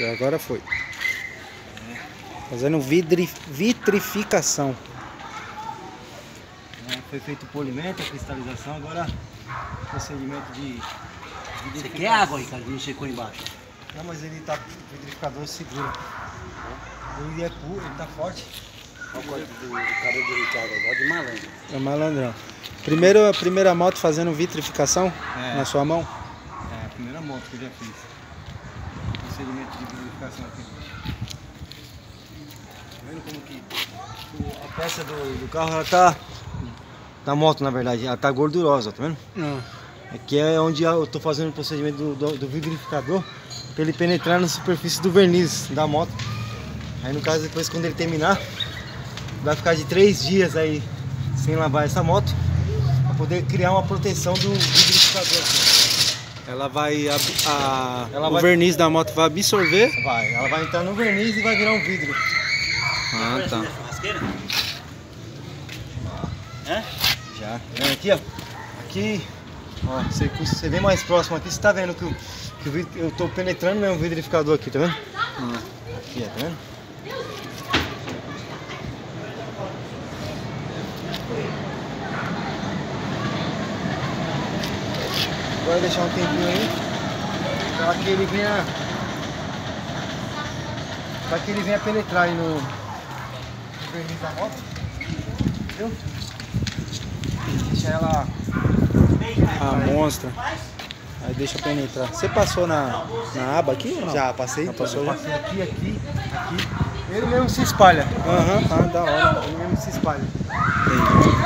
Agora foi. Fazendo vitrificação. Foi feito o polimento, a cristalização, agora procedimento de Você quer água aí, cara, que não secou embaixo? Não, mas ele tá, o vitrificador segura. Ele é puro, ele tá forte. Olha o código do cabelo do Ricardo, agora de malandro. É malandrão. A primeira moto fazendo vitrificação na sua mão? É, a primeira moto que eu já fiz. Procedimento de vitrificação aqui. Tá vendo como que a peça do carro, ela tá... Da moto, na verdade, ela tá gordurosa, tá vendo? Não. Aqui é onde eu tô fazendo o procedimento do vitrificador para ele penetrar na superfície do verniz da moto. Aí no caso, depois quando ele terminar, vai ficar de 3 dias aí sem lavar essa moto para poder criar uma proteção do vitrificador. Ela vai... o verniz da moto vai absorver? Ela vai entrar no verniz e vai virar um vidro. Ah, tá. Churrasqueira? É? Já. Aqui, ó. Aqui, ó, você vem mais próximo aqui, você tá vendo que eu tô penetrando mesmo o vitrificador aqui, tá vendo? Aqui, ó, tá vendo? Agora deixar um tempinho aí para que ele venha penetrar aí no verniz da moto, entendeu? Deixa ela monstra. Aí deixa penetrar. Você passou na aba aqui ou não? já passei, Já passou já? passei aqui. Ele mesmo se espalha. Da hora. Ele mesmo se espalha. Entendi.